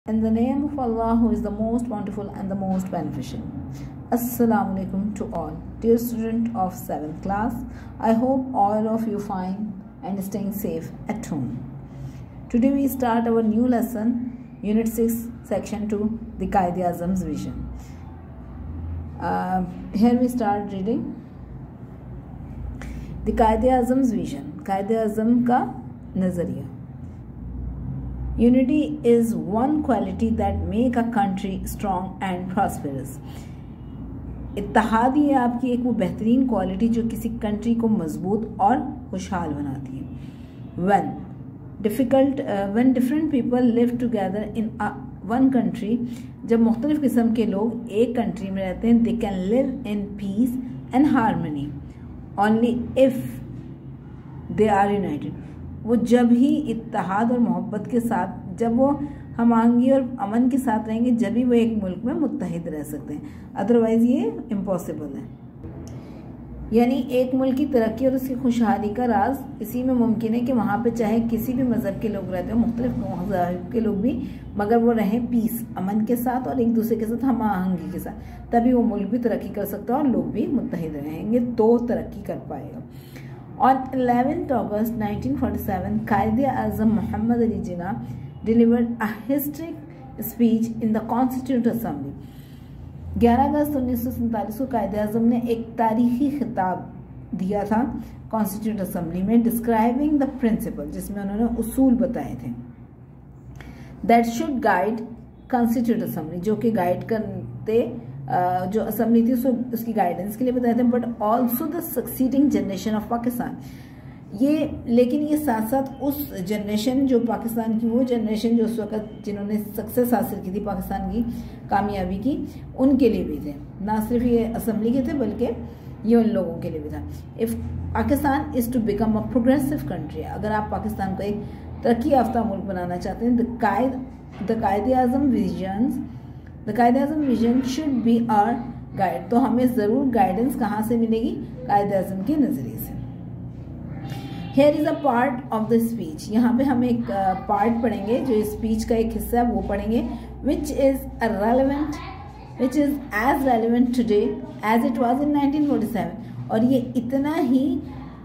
In the name of Allah, who is the most bountiful and the most beneficial. Assalamu alaikum to all. Dear student of 7th class, I hope all of you fine and staying safe at home. Today we start our new lesson, Unit 6, Section 2, the Quaid-e-Azam's Vision. Here we start reading. The Quaid-e-Azam's Vision. Quaid-e-Azam का नज़रिया. Unity is one quality that make a country strong and prosperous. इत्तेहाद ही आपकी एक वो बेहतरीन quality जो किसी country को मजबूत और खुशहाल बनाती है. When different people live together in one country, जब मुख्तलिफ किस्म के लोग एक कंट्री में रहते हैं, they can live in peace and harmony only if they are united. वो जब ही इत्तेहाद और मोहब्बत के साथ, जब वो हमआहंगी और अमन के साथ रहेंगे, जब भी वो एक मुल्क में मुत्तहिद रह सकते हैं. अदरवाइज़ ये इम्पॉसिबल है. यानी एक मुल्क की तरक्की और उसकी खुशहाली का राज इसी में मुमकिन है कि वहाँ पे चाहे किसी भी मज़हब के लोग रहते हो, मुख्तलिफ मज़हब के लोग भी, मगर वो रहें पीस, अमन के साथ और एक दूसरे के साथ हमआहंगी के साथ. तभी वो मुल्क भी तरक्की कर सकता है और लोग भी मुत्तहिद रहेंगे तो तरक्की कर पाएगा. On 11th August 1947, Quaid-e-Azam Muhammad Ali Jinnah delivered a historic speech in the Constituent Assembly. 11 अगस्त 1947 को Quaid-e-Azam ने एक तारीखी खिताब दिया था कॉन्स्टिट्यूंट असेंबली में, डिस्क्राइबिंग द प्रिंसिपल, जिसमें उन्होंने उसूल बताए थे, that should guide constituent assembly, जो कि गाइड करते जो असेंबली थी उसकी गाइडेंस के लिए बताए थे, but also the succeeding generation of Pakistan. ये लेकिन ये साथ साथ उस जनरेशन जो पाकिस्तान की, वो जनरेशन जो उस वक्त जिन्होंने सक्सेस हासिल की थी पाकिस्तान की कामयाबी की, उनके लिए भी थे. ना सिर्फ ये असेंबली के थे बल्कि ये उन लोगों के लिए भी था. If Pakistan is to become a progressive country, अगर आप पाकिस्तान को एक तरक्की याफ्ता मुल्क बनाना चाहते हैं, the Quaid-e-Azam vision should be our guide. तो हमें ज़रूर गाइडेंस कहाँ से मिलेगी? Quaid-e-Azam के नज़रिए से. Here is a part of the speech. यहाँ पे हम एक पार्ट पढ़ेंगे, जो स्पीच का एक हिस्सा है वो पढ़ेंगे, which is as relevant today as it was in 1947. और ये इतना ही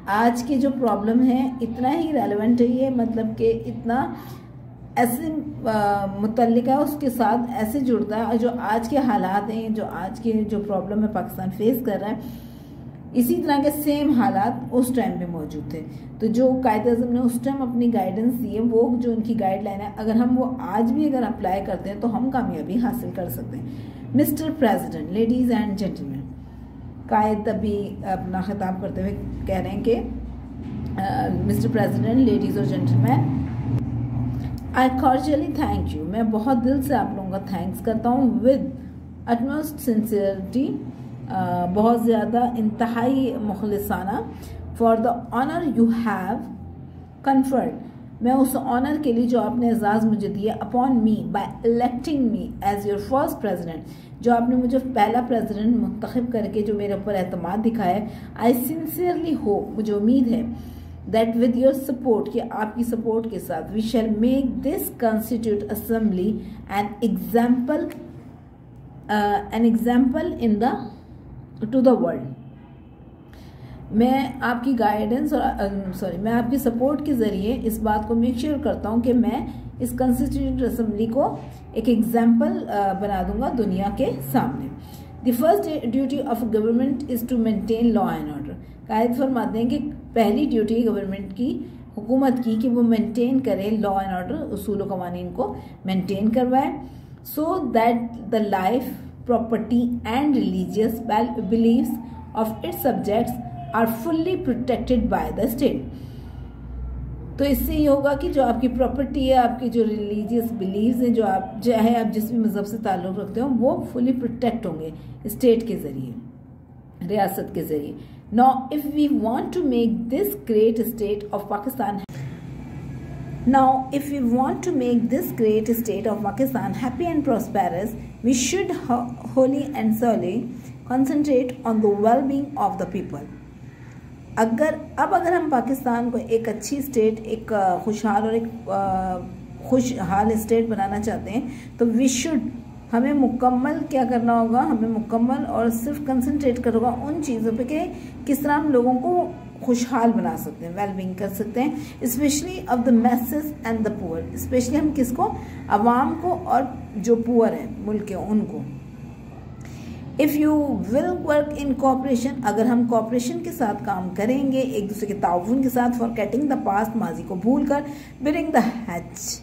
आज के जो प्रॉब्लम है इतना ही रेलिवेंट है ये, मतलब कि इतना ऐसे मुतल्लिका है उसके साथ, ऐसे जुड़ता है. जो आज के हालात हैं, जो आज के जो प्रॉब्लम है पाकिस्तान फेस कर रहा है, इसी तरह के सेम हालात उस टाइम पे मौजूद थे. तो जो Quaid-e-Azam ने उस टाइम अपनी गाइडेंस दी है, वो जो उनकी गाइडलाइन है, अगर हम वो आज भी अगर अप्लाई करते हैं तो हम कामयाबी हासिल कर सकते हैं. Mister president, ladies and gentleman, Quaid अभी अपना खिताब करते हुए कह रहे हैं कि मिस्टर प्रेसिडेंट, लेडीज़ और gentleman, I cordially thank you, मैं बहुत दिल से आप लोगों का थैंक्स करता हूँ, विद अटमोस्ट सिंसियरिटी, बहुत ज़्यादा इंतहाई मुखलिसाना, for the honour you have conferred, मैं उस ऑनर के लिए जो आपने एजाज़ मुझे दिया, upon me by electing me as your first president, जो आपने मुझे पहला प्रेसिडेंट मुंतखब करके जो मेरे ऊपर एतमाद दिखाया है. आई सिंसियरली होप, मुझे उम्मीद है, that with your support, कि आपकी सपोर्ट के साथ, we shall make this constituent assembly an example in the to the world. मैं आपकी गाइडेंस और मैं आपकी सपोर्ट के ज़रिए इस बात को मेक श्योर करता हूँ कि मैं इस कॉन्स्टिट्यूंट असेंबली को एक एग्जाम्पल बना दूंगा दुनिया के सामने. The first duty of government is to maintain law and order. Quaid फरमाते हैं कि पहली ड्यूटी गवर्नमेंट की, हुकूमत की, कि वो मेंटेन करे लॉ एंड ऑर्डर, उसूल व कवानीन को मेंटेन करवाए, so that the life, property and religious beliefs of its subjects are fully protected by the state. तो इससे ये होगा कि जो आपकी प्रॉपर्टी है, आपकी जो रिलीजियस बिलीव्स हैं, जो आप चाहे आप जिस भी मज़हब से ताल्लुक़ रखते हो, वो फुली प्रोटेक्ट होंगे स्टेट के ज़रिए, रियासत के ज़रिए. Now, if we want to make this great state of Pakistan happy and prosperous, we should wholly and solely concentrate on the well-being of the people. अगर हम पाकिस्तान को एक अच्छी स्टेट, एक खुशहाल और एक खुशहाल स्टेट बनाना चाहते हैं तो वी शुड, हमें मुकम्मल क्या करना होगा, हमें मुकम्मल और सिर्फ कंसंट्रेट करना होगा उन चीज़ों पे कि किस तरह हम लोगों को खुशहाल बना सकते हैं, वेलबींग कर सकते हैं, specially of the messes and the poor. Specially हम किसको, अवाम को और जो पुअर हैं मुल्क के उनको। If you will work in cooperation, अगर हम कोऑपरेशन के साथ काम करेंगे, एक दूसरे के ताउन के साथ, फॉर गेटिंग द पास्ट, माजी को भूल कर, burying the hatch,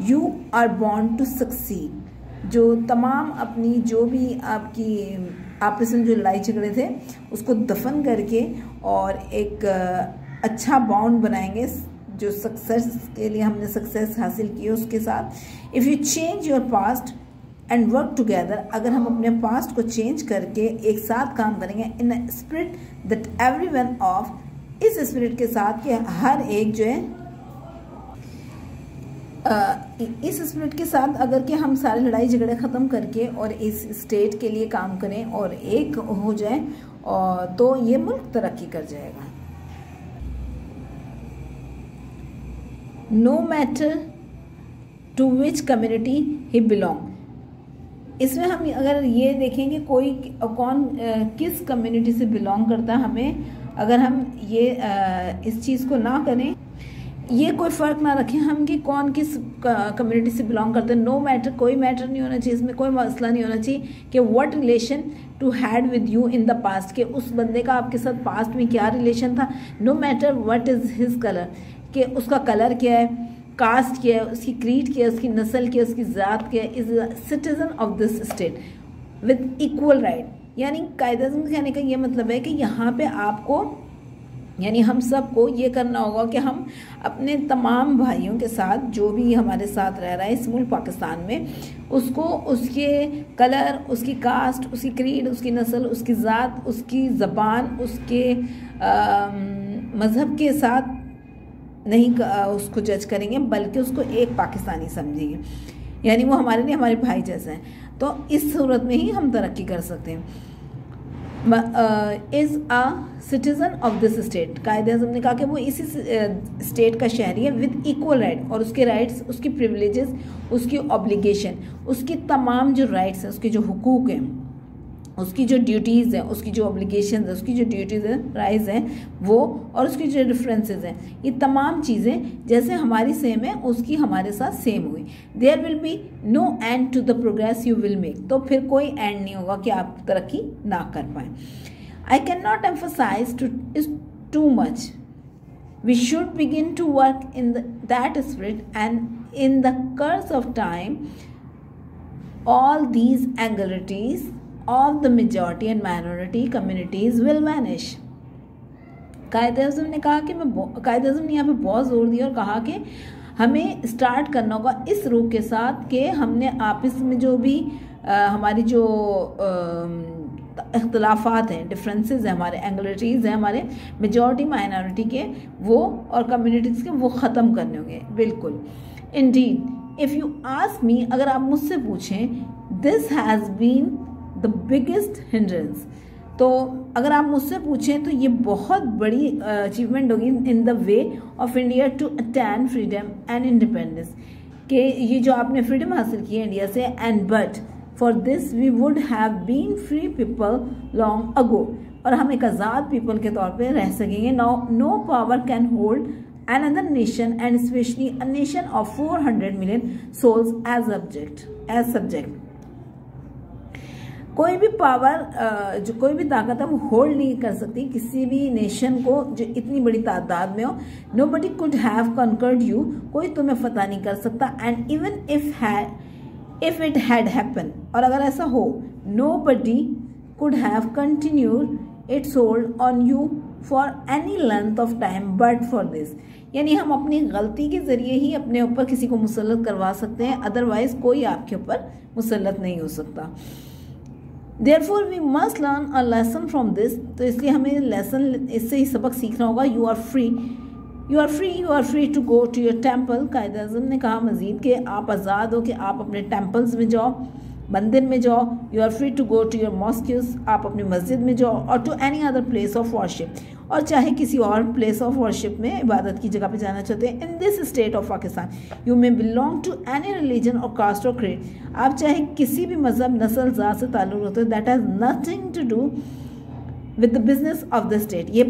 you are born to succeed. जो तमाम अपनी जो भी आपकी आपस में जो लड़ाई झगड़े थे उसको दफन करके और एक अच्छा बॉन्ड बनाएंगे जो सक्सेस के लिए हमने सक्सेस हासिल की है उसके साथ। If you change your past and work together, अगर हम अपने पास्ट को चेंज करके एक साथ काम करेंगे, in a spirit that everyone of, इस स्पिरिट के साथ कि हर एक जो है इस स्पिरिट के साथ अगर कि हम सारे लड़ाई झगड़े ख़त्म करके और इस स्टेट के लिए काम करें और एक हो जाए और तो ये मुल्क तरक्की कर जाएगा। No matter to which community he belong, इसमें हम अगर ये देखेंगे कोई कौन किस कम्युनिटी से बिलोंग करता है, हमें अगर हम ये इस चीज़ को ना करें, ये कोई फ़र्क ना रखें हम कि कौन किस कम्युनिटी से बिलोंग करते हैं, नो मैटर, कोई मैटर नहीं होना चाहिए, इसमें कोई मसला नहीं होना चाहिए कि what relation to had with you in the past, के उस बंदे का आपके साथ पास्ट में क्या रिलेशन था। No matter what is his colour, कि उसका कलर क्या है, कास्ट क्या है, उसकी क्रीड क्या है, उसकी नस्ल क्या है, उसकी ज़ात क्या है, is a citizen of this state with equal right. यानी कायदे-ए-आज़म कहने का ये मतलब है कि यहाँ पे आपको यानी हम सबको ये करना होगा कि हम अपने तमाम भाइयों के साथ जो भी हमारे साथ रह रहा है इस मुल्क पाकिस्तान में, उसको उसके कलर, उसकी कास्ट, उसकी क्रीड, उसकी नस्ल, उसकी ज़ात, उसकी ज़बान, उसके मज़हब के साथ नहीं उसको जज करेंगे, बल्कि उसको एक पाकिस्तानी समझेंगे, यानी वो हमारे लिए हमारे भाई जैसा है। तो इस सूरत में ही हम तरक्की कर सकते हैं। Is a citizen of this state, Quaid-e-Azam ने कहा कि वो इसी स्टेट का शहरी है विद इक्वल राइट, और उसके राइट्स, उसकी प्रिविलेजेस, उसकी ऑब्लिगेशन, उसकी तमाम जो राइट्स हैं, उसके जो हुकूक हैं, उसकी जो ड्यूटीज़ हैं, उसकी जो ऑब्लिगेशन है, उसकी जो ड्यूटीज़ हैं, राइट्स हैं वो, और उसकी जो डिफरेंसेस हैं, ये तमाम चीज़ें जैसे हमारी सेम है उसकी हमारे साथ सेम हुई। There will be no end to the progress you will make, तो फिर कोई एंड नहीं होगा कि आप तरक्की ना कर पाएँ। I can not emphasise too much, we should begin to work in that spirit and in the course of time all these angularities of the majority and minority communities will vanish। Quaid-e-Azam ने कहा कि कायदे-ए-आज़म ने यहाँ पे बहुत ज़ोर दिया और कहा कि हमें स्टार्ट करना होगा इस रूह के साथ कि हमने आपस में जो भी हमारी जो इख्तलाफात हैं, डिफरेंसेस हैं, हमारे एंगुलरिटीज़ हैं, हमारे मेजॉरिटी माइनॉरिटी के वो और कम्युनिटीज़ के, वो ख़त्म करने होंगे। बिल्कुल, indeed if you ask me, अगर आप मुझसे पूछें, this has been the biggest hindrance, तो अगर आप मुझसे पूछें तो ये बहुत बड़ी अचीवमेंट होगी in the way of India to attain freedom and independence, कि ये जो आपने फ्रीडम हासिल की है इंडिया से, and but for this we would have been free people long ago, और हम एक आज़ाद पीपल के तौर पे रह सकेंगे। No power can hold another nation and especially a nation of 400 million souls as subject। कोई भी पावर जो कोई भी ताकत है वो होल्ड नहीं कर सकती किसी भी नेशन को जो इतनी बड़ी तादाद में हो। Nobody could have conquered you, कोई तुम्हें फतह नहीं कर सकता। And even if it had happened, और अगर ऐसा हो, nobody could have continued its hold on you for any length of time but for this। यानी हम अपनी गलती के ज़रिए ही अपने ऊपर किसी को मुसल्लत करवा सकते हैं, अदरवाइज कोई आपके ऊपर मुसल्लत नहीं हो सकता। Therefore we must learn a lesson from this, तो इसलिए हमें लेसन, इससे ही सबक सीखना होगा। You are free to go to your temple। Quaid-e-Azam ने कहा मज़ीद कि आप आज़ाद हो कि आप अपने टेम्पल्स में जाओ, मंदिर में जाओ। You are free to go to your mosques, आप अपनी मस्जिद में जाओ, और to any other place of worship, और चाहे किसी और प्लेस ऑफ वर्शिप में इबादत की जगह पे जाना चाहते हैं। In this state of Pakistan you may belong to any religion और कास्ट और क्रीड, आप चाहे किसी भी मज़हब, नस्ल, ज़ात से ताल्लुक़ रखते हो, that has nothing to do with the business of the state. ये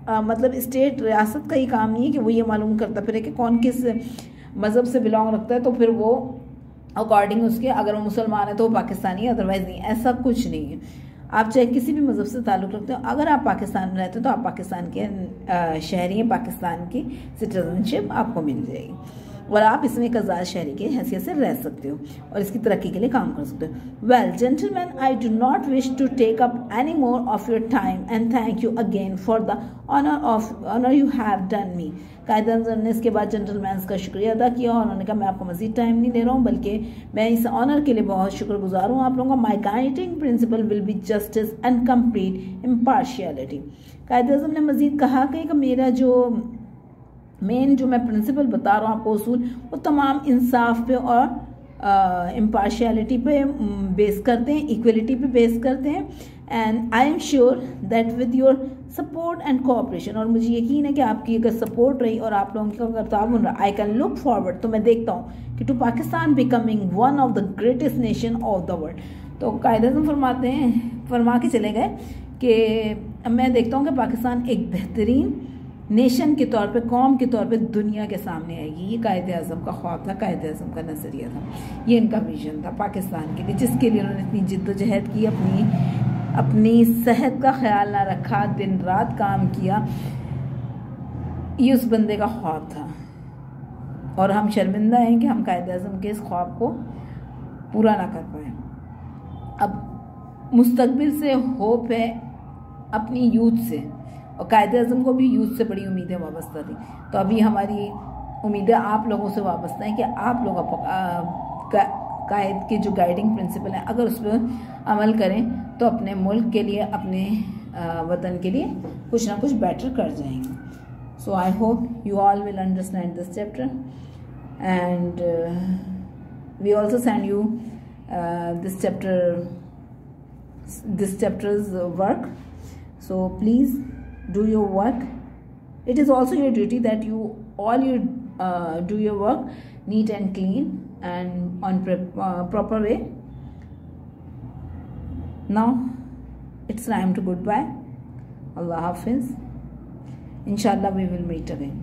मतलब स्टेट, रियासत का ये काम नहीं है कि वो ये मालूम करता फिर कि कौन किस मज़हब से बिलोंग रखता है तो फिर वो अकॉर्डिंग उसके, अगर वो मुसलमान है तो वो पाकिस्तानी है, अदरवाइज़ नहीं, ऐसा कुछ नहीं है। आप चाहे किसी भी मज़हब से ताल्लुक़ रखते हो, अगर आप पाकिस्तान में रहते हो तो आप पाकिस्तान के शहरी हैं, पाकिस्तान की सिटीजनशिप आपको मिल जाएगी और आप इसमें एक आज़ाद शहरी की हैसियत से रह सकते हो और इसकी तरक्की के लिए काम कर सकते हो। Well gentleman, I do not wish to take up any more of your time and thank you again for the honour you have done me. Quaid-e-Azam ने इसके बाद जेंटलमैन का शुक्रिया अदा किया और उन्होंने कहा मैं आपको मज़ीद टाइम नहीं दे रहा हूँ, बल्कि मैं इस ऑनर के लिए बहुत शुक्रगुजार हूँ आप लोगों का। My guiding principle will be justice and complete impartiality. Quaid-e-Azam ने मज़ीद कहा कि मेरा जो मेन जो मैं प्रिंसिपल बता रहा हूँ आपको उसूल, वो तमाम इंसाफ पे और इम्पार्शियलिटी पे बेस करते हैं, इक्वलिटी पे बेस करते हैं। And I am sure that with your support and cooperation, और मुझे यकीन है कि आपकी अगर सपोर्ट रही और आप लोगों का अगर ताउन रहा, आई कैन लुक फॉरवर्ड, तो मैं देखता हूँ कि to Pakistan becoming one of the greatest nation of the world. तो कायदे-ए-आज़म फरमा के चले गए कि मैं देखता हूँ कि पाकिस्तान एक बेहतरीन नेशन के तौर पे, कौम के तौर पे दुनिया के सामने आएगी। ये कायदे-ए-आज़म का ख्वाब था, कायदे-ए-आज़म का नज़रिया था, ये इनका विजन था पाकिस्तान के लिए, जिसके लिए उन्होंने इतनी जिद्दोजहद की, अपनी सेहत का ख्याल ना रखा, दिन रात काम किया। ये उस बंदे का ख्वाब था और हम शर्मिंदा हैं कि हम कायदे-ए-आज़म के इस ख्वाब को पूरा ना कर पाए। अब मुस्तकबिल से होप है अपनी यूथ से, और कायदे-ए-आज़म को भी यूथ से बड़ी उम्मीदें वाबस्ता थी। तो अभी हमारी उम्मीदें आप लोगों से वाबस्ता हैं कि आप लोग कायद के जो गाइडिंग प्रिंसिपल हैं अगर उस पर अमल करें तो अपने मुल्क के लिए, अपने वतन के लिए कुछ ना कुछ बेटर कर जाएंगे। So I hope you all will understand this chapter and we also send you this chapter's work. So please do your work. It is also your duty that you all do your work neat and clean and on proper way. Now it's time to goodbye. Allah Hafiz. Inshallah we will meet again.